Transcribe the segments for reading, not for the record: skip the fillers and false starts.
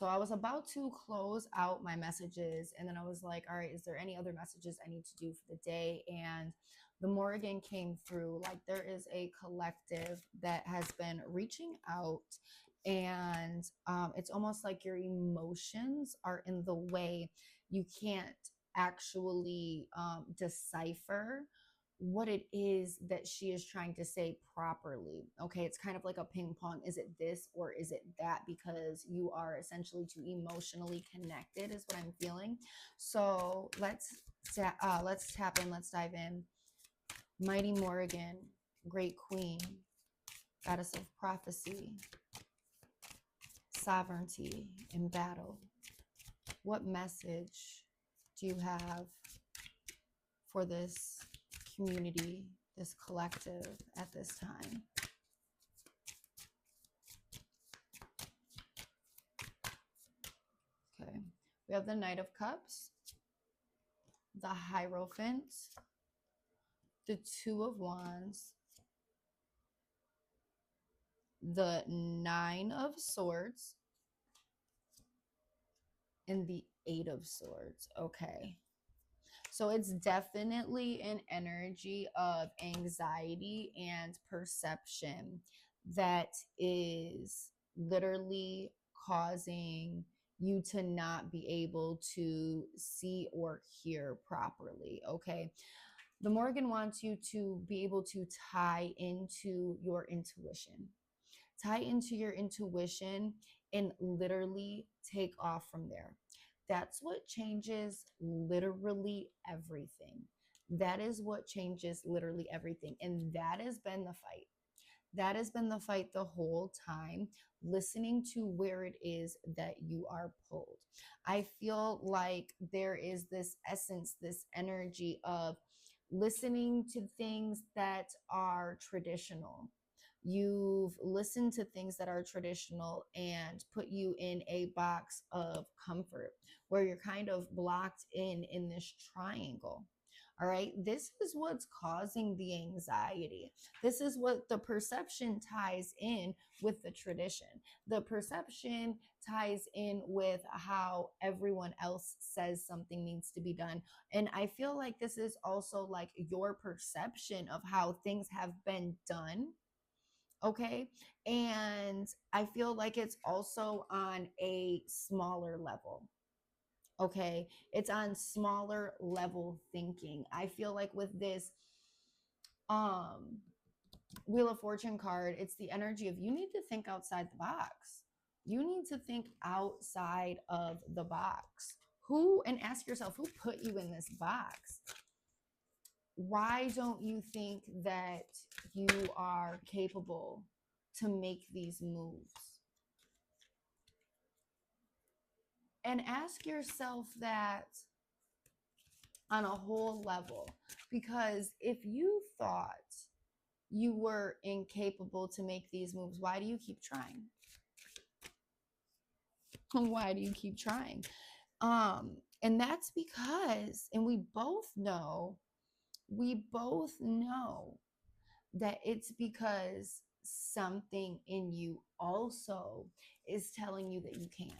So I was about to close out my messages, and then I was like, all right, is there any other messages I need to do for the day? And the Morrigan came through. Like, there is a collective that has been reaching out, and it's almost like your emotions are in the way. You can't actually decipher what it is that she is trying to say properly. Okay, it's kind of like a ping pong. Is it this or is it that? Because you are essentially too emotionally connected, is what I'm feeling. So let's tap in. Let's dive in. Mighty Morrigan, Great Queen, Goddess of Prophecy, Sovereignty in Battle. What message do you have for this community, this collective at this time? Okay, we have the Knight of Cups, the Hierophant, the Two of Wands, the Nine of Swords, and the Eight of Swords. Okay. So it's definitely an energy of anxiety and perception that is literally causing you to not be able to see or hear properly. Okay. The Morrigan wants you to be able to tie into your intuition. Tie into your intuition and literally take off from there. That's what changes literally everything. That is what changes literally everything. And that has been the fight. That has been the fight the whole time, listening to where it is that you are pulled. I feel like there is this essence, this energy of listening to things that are traditional. You've listened to things that are traditional and put you in a box of comfort where you're kind of blocked in this triangle. All right. This is what's causing the anxiety. This is what the perception ties in with the tradition. The perception ties in with how everyone else says something needs to be done. And I feel like this is also like your perception of how things have been done. Okay. And I feel like it's also on a smaller level. Okay, it's on smaller level thinking. I feel like with this um Wheel of Fortune card, it's the energy of you need to think outside the box. You need to think outside of the box. Who, and ask yourself, who put you in this box? Why don't you think that you are capable to make these moves? And ask yourself that on a whole level, because if you thought you were incapable to make these moves, why do you keep trying? Why do you keep trying? And that's because, and we both know that it's because something in you also is telling you that you can.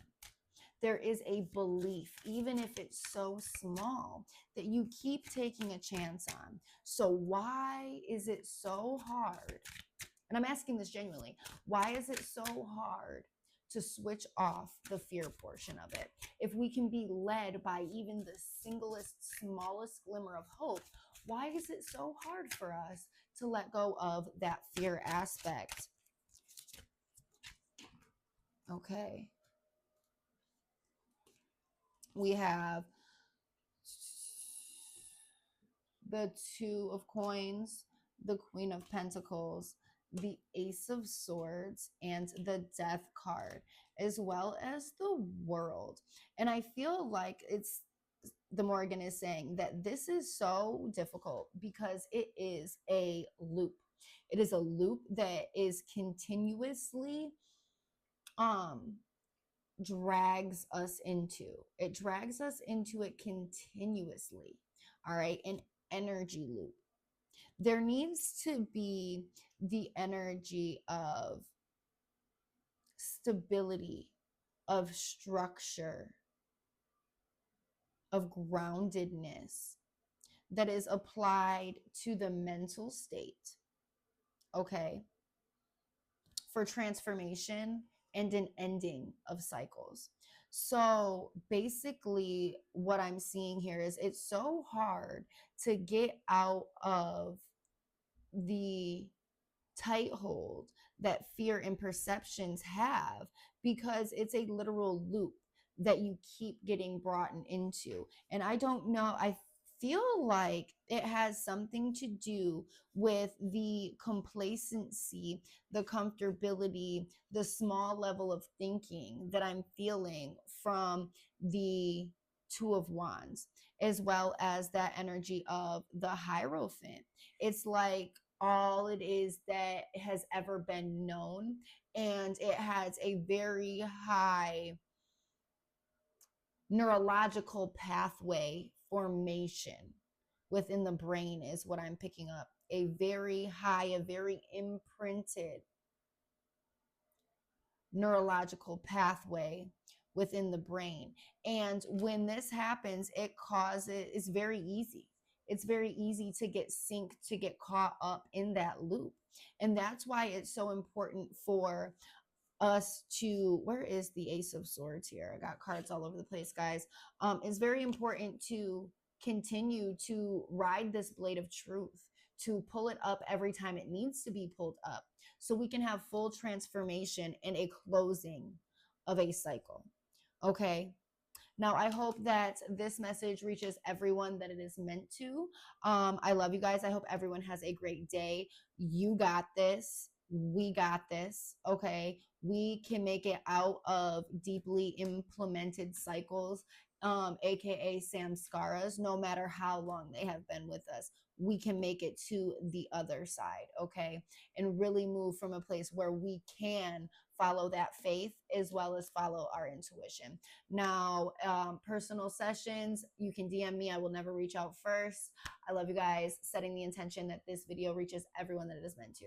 There is a belief, even if it's so small, that you keep taking a chance on. So why is it so hard? And I'm asking this genuinely. Why is it so hard to switch off the fear portion of it? If we can be led by even the singlest, smallest glimmer of hope, why is it so hard for us to let go of that fear aspect? Okay. We have the Two of Coins, the Queen of Pentacles, the Ace of Swords, and the Death card, as well as the World. And I feel like it's the Morrigan is saying that this is so difficult because it is a loop. It is a loop that is continuously drags us into. It drags us into it continuously. All right, an energy loop. There needs to be the energy of stability of structure, of groundedness that is applied to the mental state, okay, for transformation and an ending of cycles. So basically, what I'm seeing here is it's so hard to get out of the tight hold that fear and perceptions have, because it's a literal loop that you keep getting brought into. And I don't know, I feel like it has something to do with the complacency, the comfortability, the small level of thinking that I'm feeling from the Two of Wands, as well as that energy of the Hierophant. It's like all it is that has ever been known, and it has a very high neurological pathway formation within the brain, is what I'm picking up. A very high, a very imprinted neurological pathway within the brain. And when this happens, it's very easy. It's very easy to get synced, to get caught up in that loop. And that's why it's so important for us to, where is the Ace of Swords here? I got cards all over the place, guys. It's very important to continue to ride this blade of truth, to pull it up every time it needs to be pulled up, so we can have full transformation and a closing of a cycle. Okay. Now, I hope that this message reaches everyone that it is meant to. I love you guys. I hope everyone has a great day. You got this. We got this. Okay. We can make it out of deeply implemented cycles, aka samskaras, no matter how long they have been with us. We can make it to the other side, okay? And really move from a place where we can follow that faith as well as follow our intuition. Now, personal sessions, you can DM me. I will never reach out first. I love you guys. Setting the intention that this video reaches everyone that it is meant to.